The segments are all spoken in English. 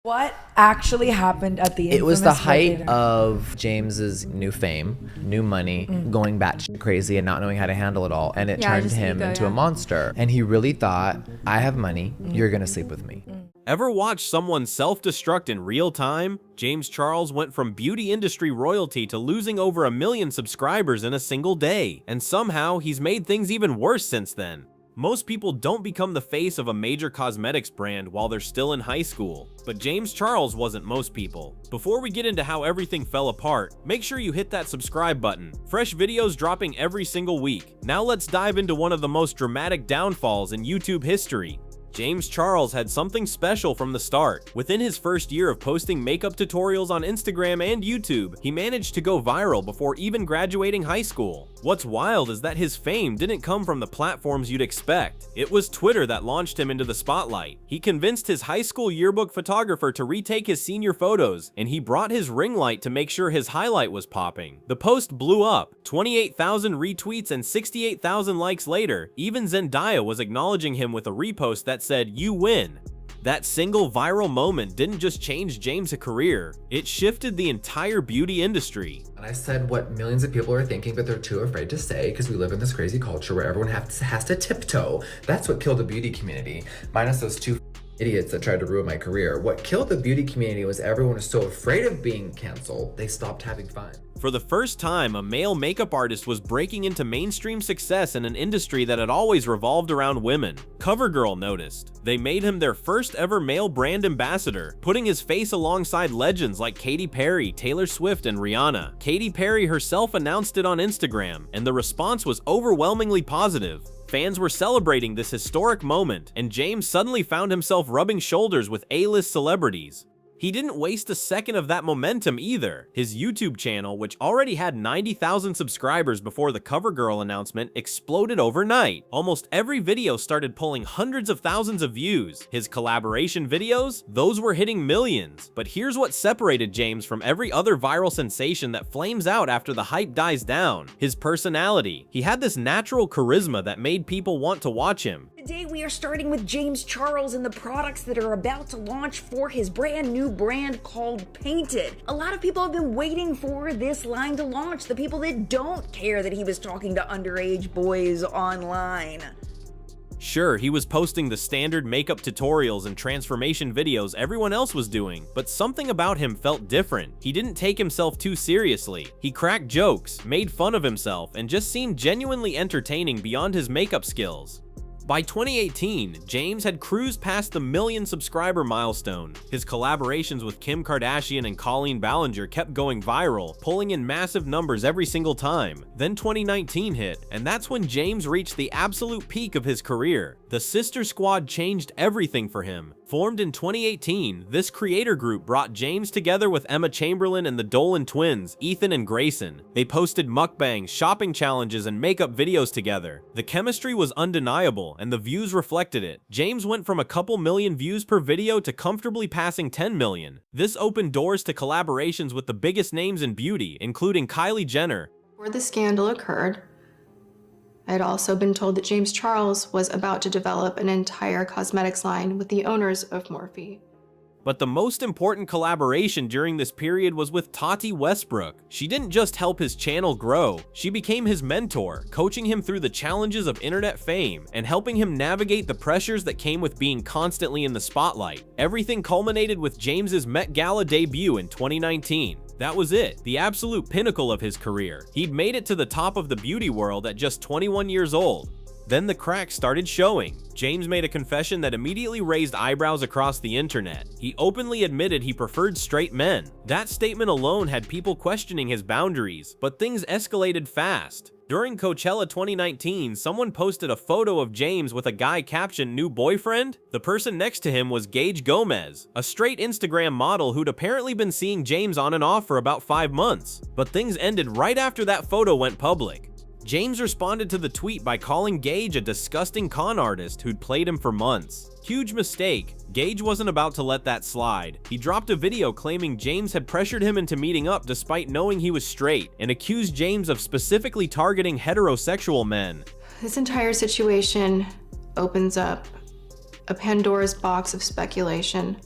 What actually happened at the It was the infamous height birthday of James's new fame, new money, going batshit crazy and not knowing how to handle it all. And it turned just him ego, into a monster. And he really thought, I have money, you're gonna sleep with me. Ever watch someone self-destruct in real time? James Charles went from beauty industry royalty to losing over 1 million subscribers in a single day. And somehow, he's made things even worse since then. Most people don't become the face of a major cosmetics brand while they're still in high school, but James Charles wasn't most people. Before we get into how everything fell apart, make sure you hit that subscribe button. Fresh videos dropping every single week. Now let's dive into one of the most dramatic downfalls in YouTube history. James Charles had something special from the start. Within his first year of posting makeup tutorials on Instagram and YouTube, he managed to go viral before even graduating high school. What's wild is that his fame didn't come from the platforms you'd expect. It was Twitter that launched him into the spotlight. He convinced his high school yearbook photographer to retake his senior photos, and he brought his ring light to make sure his highlight was popping. The post blew up, 28,000 retweets and 68,000 likes later. Even Zendaya was acknowledging him with a repost that said, "You win." That single viral moment didn't just change James' career, it shifted the entire beauty industry. And I said what millions of people are thinking, but they're too afraid to say because we live in this crazy culture where everyone has to tiptoe. That's what killed the beauty community, minus those two idiots that tried to ruin my career. What killed the beauty community was everyone was so afraid of being canceled, they stopped having fun. For the first time, a male makeup artist was breaking into mainstream success in an industry that had always revolved around women. CoverGirl noticed. They made him their first ever male brand ambassador, putting his face alongside legends like Katy Perry, Taylor Swift, and Rihanna. Katy Perry herself announced it on Instagram, and the response was overwhelmingly positive. Fans were celebrating this historic moment, and James suddenly found himself rubbing shoulders with A-list celebrities. He didn't waste a second of that momentum either. His YouTube channel, which already had 90,000 subscribers before the CoverGirl announcement, exploded overnight. Almost every video started pulling hundreds of thousands of views. His collaboration videos, those were hitting millions. But here's what separated James from every other viral sensation that flames out after the hype dies down: his personality. He had this natural charisma that made people want to watch him. Today we are starting with James Charles and the products that are about to launch for his brand new brand called Painted. A lot of people have been waiting for this line to launch, the people that don't care that he was talking to underage boys online. Sure, he was posting the standard makeup tutorials and transformation videos everyone else was doing, but something about him felt different. He didn't take himself too seriously. He cracked jokes, made fun of himself, and just seemed genuinely entertaining beyond his makeup skills. By 2018, James had cruised past the 1 million subscriber milestone. His collaborations with Kim Kardashian and Colleen Ballinger kept going viral, pulling in massive numbers every single time. Then 2019 hit, and that's when James reached the absolute peak of his career. The Sister Squad changed everything for him. Formed in 2018, this creator group brought James together with Emma Chamberlain and the Dolan twins, Ethan and Grayson. They posted mukbangs, shopping challenges, and makeup videos together. The chemistry was undeniable, and the views reflected it. James went from a couple million views per video to comfortably passing 10 million. This opened doors to collaborations with the biggest names in beauty, including Kylie Jenner. Before the scandal occurred, I had also been told that James Charles was about to develop an entire cosmetics line with the owners of Morphe. But the most important collaboration during this period was with Tati Westbrook. She didn't just help his channel grow, she became his mentor, coaching him through the challenges of internet fame and helping him navigate the pressures that came with being constantly in the spotlight. Everything culminated with James's Met Gala debut in 2019. That was it, the absolute pinnacle of his career. He'd made it to the top of the beauty world at just 21 years old. Then the cracks started showing. James made a confession that immediately raised eyebrows across the internet. He openly admitted he preferred straight men. That statement alone had people questioning his boundaries, but things escalated fast. During Coachella 2019, someone posted a photo of James with a guy captioned "new boyfriend." The person next to him was Gage Gomez, a straight Instagram model who'd apparently been seeing James on and off for about 5 months. But things ended right after that photo went public. James responded to the tweet by calling Gage a disgusting con artist who'd played him for months. Huge mistake. Gage wasn't about to let that slide. He dropped a video claiming James had pressured him into meeting up despite knowing he was straight, and accused James of specifically targeting heterosexual men. This entire situation opens up a Pandora's box of speculation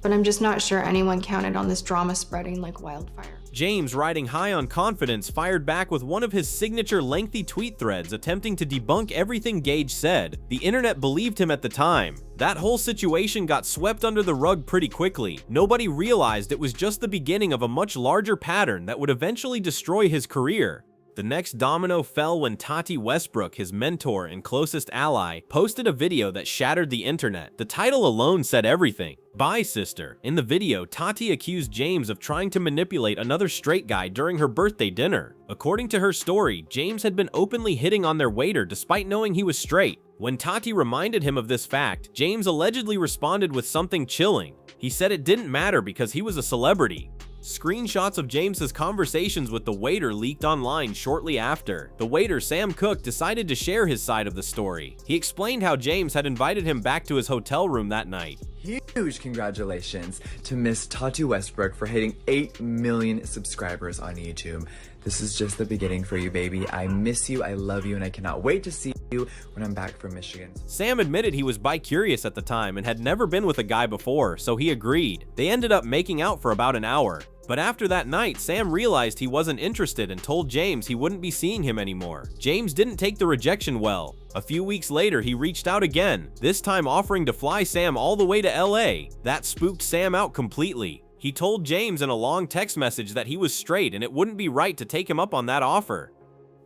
but I'm just not sure anyone counted on this drama spreading like wildfire. James, riding high on confidence, fired back with one of his signature lengthy tweet threads attempting to debunk everything Gage said. The internet believed him at the time. That whole situation got swept under the rug pretty quickly. Nobody realized it was just the beginning of a much larger pattern that would eventually destroy his career. The next domino fell when Tati Westbrook, his mentor and closest ally, posted a video that shattered the internet. The title alone said everything. Bye, sister. In the video, Tati accused James of trying to manipulate another straight guy during her birthday dinner. According to her story, James had been openly hitting on their waiter despite knowing he was straight. When Tati reminded him of this fact, James allegedly responded with something chilling. He said it didn't matter because he was a celebrity. Screenshots of James's conversations with the waiter leaked online shortly after. The waiter, Sam Cooke, decided to share his side of the story. He explained how James had invited him back to his hotel room that night. Huge congratulations to Miss Tati Westbrook for hitting 8 million subscribers on YouTube. This is just the beginning for you, baby. I miss you, I love you, and I cannot wait to see you when I'm back from Michigan. Sam admitted he was bi-curious at the time and had never been with a guy before, so he agreed. They ended up making out for about an hour. But after that night, Sam realized he wasn't interested and told James he wouldn't be seeing him anymore. James didn't take the rejection well. A few weeks later, he reached out again, this time offering to fly Sam all the way to LA. That spooked Sam out completely. He told James in a long text message that he was straight and it wouldn't be right to take him up on that offer.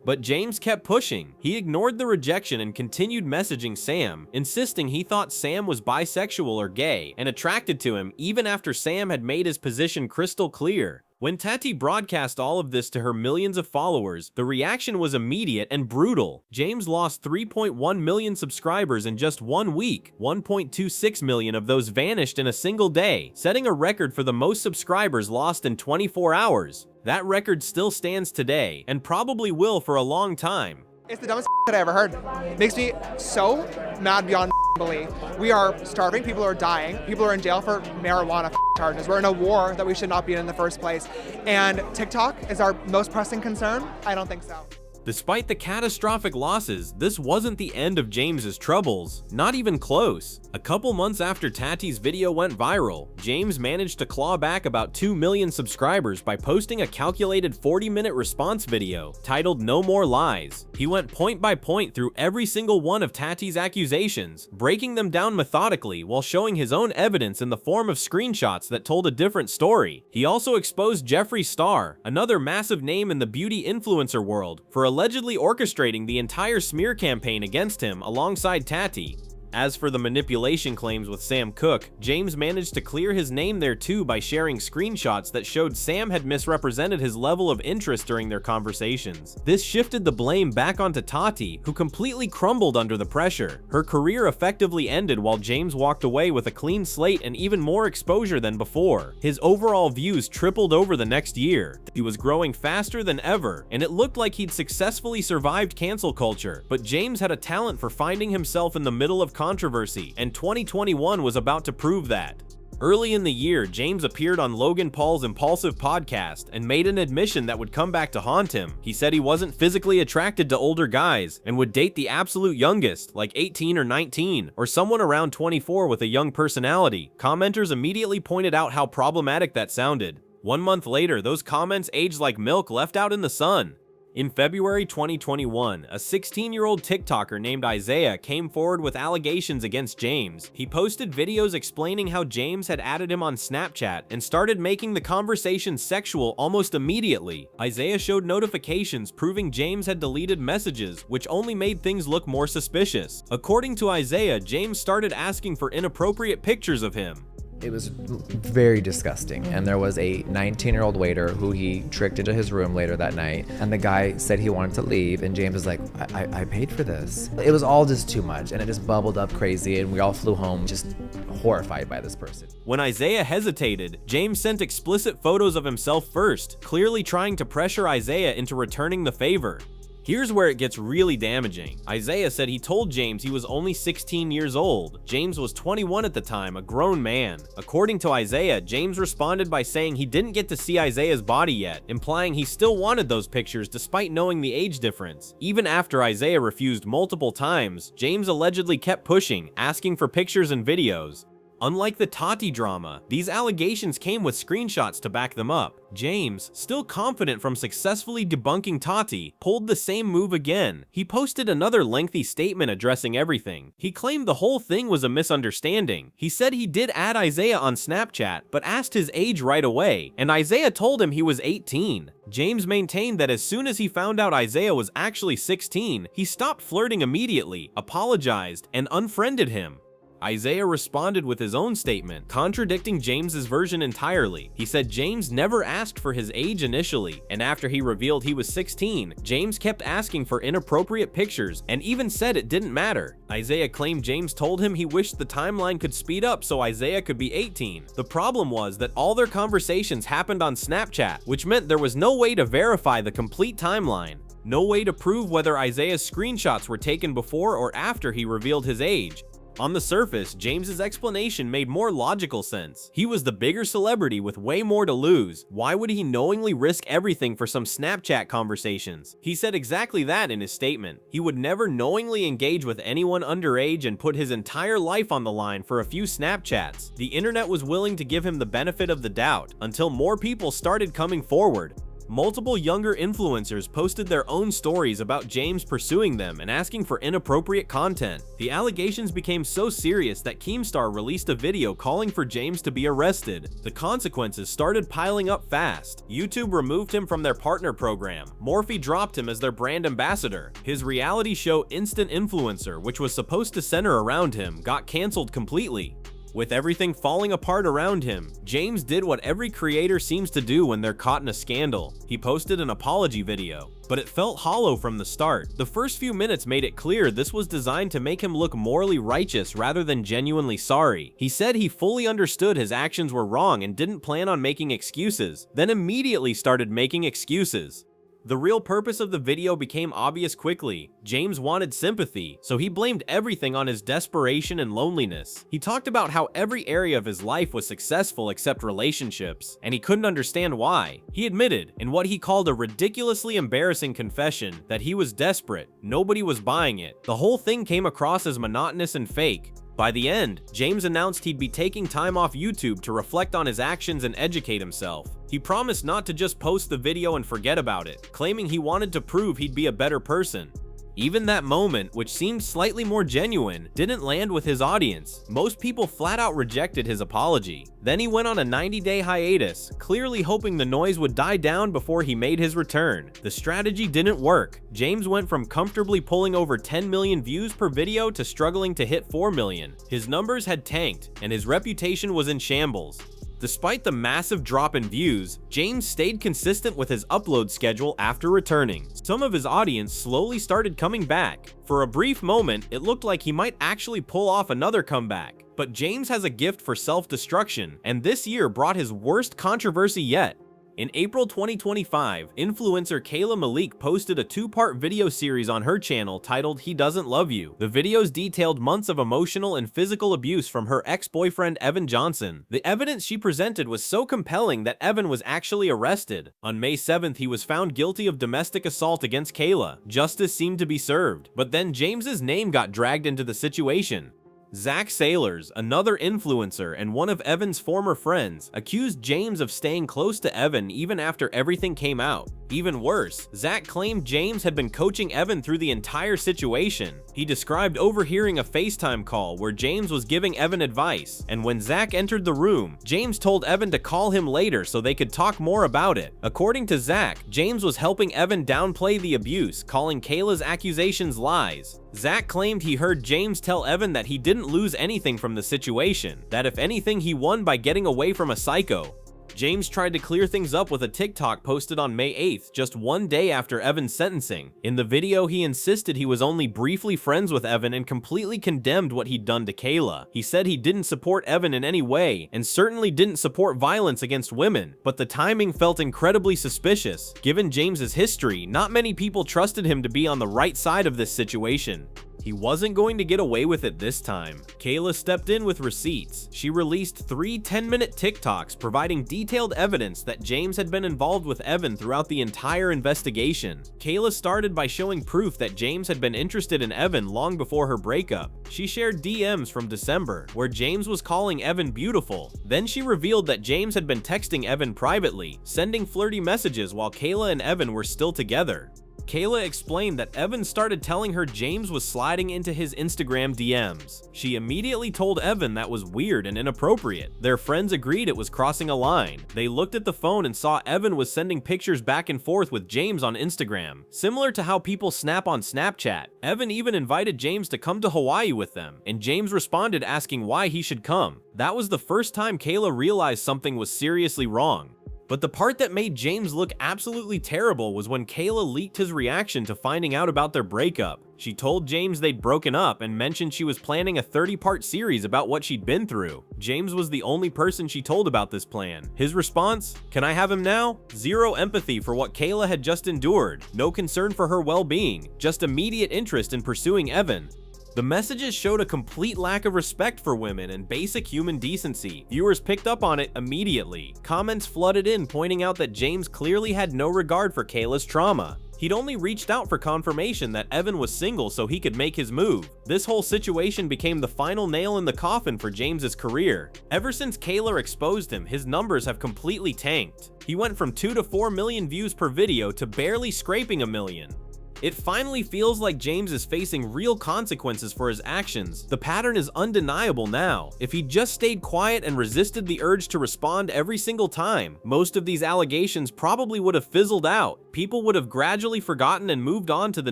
But James kept pushing. He ignored the rejection and continued messaging Sam, insisting he thought Sam was bisexual or gay and attracted to him even after Sam had made his position crystal clear. When Tati broadcast all of this to her millions of followers, the reaction was immediate and brutal. James lost 3.1 million subscribers in just 1 week. 1.26 million of those vanished in a single day, setting a record for the most subscribers lost in 24 hours. That record still stands today, and probably will for a long time. It's the dumbest that I ever heard. Makes me so mad beyond belief. We are starving, people are dying, people are in jail for marijuana charges. We're in a war that we should not be in the first place. And TikTok is our most pressing concern? I don't think so. Despite the catastrophic losses, this wasn't the end of James's troubles, not even close. A couple months after Tati's video went viral, James managed to claw back about 2 million subscribers by posting a calculated 40-minute response video titled No More Lies. He went point by point through every single one of Tati's accusations, breaking them down methodically while showing his own evidence in the form of screenshots that told a different story. He also exposed Jeffree Star, another massive name in the beauty influencer world, for allegedly orchestrating the entire smear campaign against him alongside Tati. As for the manipulation claims with Sam Cooke, James managed to clear his name there too by sharing screenshots that showed Sam had misrepresented his level of interest during their conversations. This shifted the blame back onto Tati, who completely crumbled under the pressure. Her career effectively ended while James walked away with a clean slate and even more exposure than before. His overall views tripled over the next year. He was growing faster than ever, and it looked like he'd successfully survived cancel culture. But James had a talent for finding himself in the middle of controversy, and 2021 was about to prove that. Early in the year, James appeared on Logan Paul's Impulsive podcast and made an admission that would come back to haunt him. He said he wasn't physically attracted to older guys and would date the absolute youngest, like 18 or 19, or someone around 24 with a young personality. Commenters immediately pointed out how problematic that sounded. 1 month later, those comments aged like milk left out in the sun. In February 2021, a 16-year-old TikToker named Isaiah came forward with allegations against James. He posted videos explaining how James had added him on Snapchat and started making the conversation sexual almost immediately. Isaiah showed notifications proving James had deleted messages, which only made things look more suspicious. According to Isaiah, James started asking for inappropriate pictures of him. It was very disgusting, and there was a 19-year-old waiter who he tricked into his room later that night, and the guy said he wanted to leave, and James was like, I paid for this. It was all just too much, and it just bubbled up crazy, and we all flew home just horrified by this person. When Isaiah hesitated, James sent explicit photos of himself first, clearly trying to pressure Isaiah into returning the favor. Here's where it gets really damaging. Isaiah said he told James he was only 16 years old. James was 21 at the time, a grown man. According to Isaiah, James responded by saying he didn't get to see Isaiah's body yet, implying he still wanted those pictures despite knowing the age difference. Even after Isaiah refused multiple times, James allegedly kept pushing, asking for pictures and videos. Unlike the Tati drama, these allegations came with screenshots to back them up. James, still confident from successfully debunking Tati, pulled the same move again. He posted another lengthy statement addressing everything. He claimed the whole thing was a misunderstanding. He said he did add Isaiah on Snapchat, but asked his age right away, and Isaiah told him he was 18. James maintained that as soon as he found out Isaiah was actually 16, he stopped flirting immediately, apologized, and unfriended him. Isaiah responded with his own statement, contradicting James's version entirely. He said James never asked for his age initially, and after he revealed he was 16, James kept asking for inappropriate pictures and even said it didn't matter. Isaiah claimed James told him he wished the timeline could speed up so Isaiah could be 18. The problem was that all their conversations happened on Snapchat, which meant there was no way to verify the complete timeline. No way to prove whether Isaiah's screenshots were taken before or after he revealed his age. On the surface, James's explanation made more logical sense. He was the bigger celebrity with way more to lose. Why would he knowingly risk everything for some Snapchat conversations? He said exactly that in his statement. He would never knowingly engage with anyone underage and put his entire life on the line for a few Snapchats. The internet was willing to give him the benefit of the doubt until more people started coming forward. Multiple younger influencers posted their own stories about James pursuing them and asking for inappropriate content. The allegations became so serious that Keemstar released a video calling for James to be arrested. The consequences started piling up fast. YouTube removed him from their partner program. Morphe dropped him as their brand ambassador. His reality show Instant Influencer, which was supposed to center around him, got cancelled completely. With everything falling apart around him, James did what every creator seems to do when they're caught in a scandal. He posted an apology video, but it felt hollow from the start. The first few minutes made it clear this was designed to make him look morally righteous rather than genuinely sorry. He said he fully understood his actions were wrong and didn't plan on making excuses, then immediately started making excuses. The real purpose of the video became obvious quickly. James wanted sympathy, so he blamed everything on his desperation and loneliness. He talked about how every area of his life was successful except relationships, and he couldn't understand why. He admitted, in what he called a ridiculously embarrassing confession, that he was desperate. Nobody was buying it. The whole thing came across as monotonous and fake. By the end, James announced he'd be taking time off YouTube to reflect on his actions and educate himself. He promised not to just post the video and forget about it, claiming he wanted to prove he'd be a better person. Even that moment, which seemed slightly more genuine, didn't land with his audience. Most people flat out rejected his apology. Then he went on a 90-day hiatus, clearly hoping the noise would die down before he made his return. The strategy didn't work. James went from comfortably pulling over 10 million views per video to struggling to hit 4 million. His numbers had tanked, and his reputation was in shambles. Despite the massive drop in views, James stayed consistent with his upload schedule after returning. Some of his audience slowly started coming back. For a brief moment, it looked like he might actually pull off another comeback. But James has a gift for self-destruction, and this year brought his worst controversy yet. In April 2025, influencer Kayla Malik posted a two-part video series on her channel titled He Doesn't Love You. The videos detailed months of emotional and physical abuse from her ex-boyfriend Evan Johnson. The evidence she presented was so compelling that Evan was actually arrested. On May 7th, he was found guilty of domestic assault against Kayla. Justice seemed to be served, but then James's name got dragged into the situation. Zach Sailors, another influencer and one of Evan's former friends, accused James of staying close to Evan even after everything came out. Even worse, Zach claimed James had been coaching Evan through the entire situation. He described overhearing a FaceTime call where James was giving Evan advice, and when Zach entered the room, James told Evan to call him later so they could talk more about it. According to Zach, James was helping Evan downplay the abuse, calling Kayla's accusations lies. Zach claimed he heard James tell Evan that he didn't lose anything from the situation, that if anything he won by getting away from a psycho. James tried to clear things up with a TikTok posted on May 8th, just one day after Evan's sentencing. In the video, he insisted he was only briefly friends with Evan and completely condemned what he'd done to Kayla. He said he didn't support Evan in any way, and certainly didn't support violence against women, but the timing felt incredibly suspicious. Given James's history, not many people trusted him to be on the right side of this situation. He wasn't going to get away with it this time. Kayla stepped in with receipts. She released 3 10-minute TikToks providing detailed evidence that James had been involved with Evan throughout the entire investigation. Kayla started by showing proof that James had been interested in Evan long before her breakup. She shared DMs from December, where James was calling Evan beautiful. Then she revealed that James had been texting Evan privately, sending flirty messages while Kayla and Evan were still together. Kayla explained that Evan started telling her James was sliding into his Instagram DMs. She immediately told Evan that was weird and inappropriate. Their friends agreed it was crossing a line. They looked at the phone and saw Evan was sending pictures back and forth with James on Instagram, similar to how people snap on Snapchat. Evan even invited James to come to Hawaii with them, and James responded asking why he should come. That was the first time Kayla realized something was seriously wrong. But the part that made James look absolutely terrible was when Kayla leaked his reaction to finding out about their breakup. She told James they'd broken up and mentioned she was planning a 30-part series about what she'd been through. James was the only person she told about this plan. His response? Can I have him now? Zero empathy for what Kayla had just endured. No concern for her well-being. Just immediate interest in pursuing Evan. The messages showed a complete lack of respect for women and basic human decency. Viewers picked up on it immediately. Comments flooded in pointing out that James clearly had no regard for Kayla's trauma. He'd only reached out for confirmation that Evan was single so he could make his move. This whole situation became the final nail in the coffin for James's career. Ever since Kayla exposed him, his numbers have completely tanked. He went from 2 to 4 million views per video to barely scraping a million. It finally feels like James is facing real consequences for his actions. The pattern is undeniable now. If he just stayed quiet and resisted the urge to respond every single time, most of these allegations probably would have fizzled out. People would have gradually forgotten and moved on to the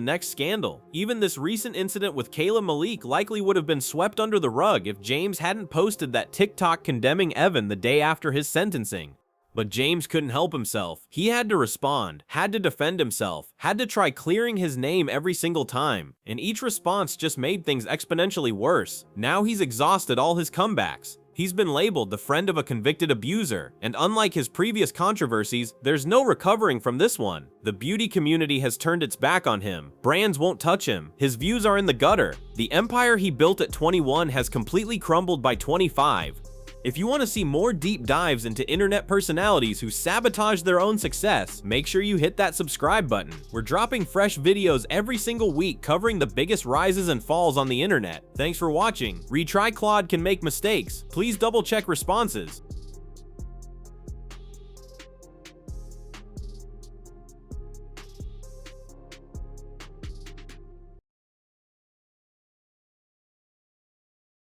next scandal. Even this recent incident with Kayla Malik likely would have been swept under the rug if James hadn't posted that TikTok condemning Evan the day after his sentencing. But James couldn't help himself. He had to respond, had to defend himself, had to try clearing his name every single time, and each response just made things exponentially worse. Now he's exhausted all his comebacks. He's been labeled the friend of a convicted abuser, and unlike his previous controversies, there's no recovering from this one. The beauty community has turned its back on him. Brands won't touch him. His views are in the gutter. The empire he built at 21 has completely crumbled by 25. If you want to see more deep dives into internet personalities who sabotage their own success, make sure you hit that subscribe button. We're dropping fresh videos every single week covering the biggest rises and falls on the internet. Thanks for watching. Retry Claude can make mistakes. Please double check responses.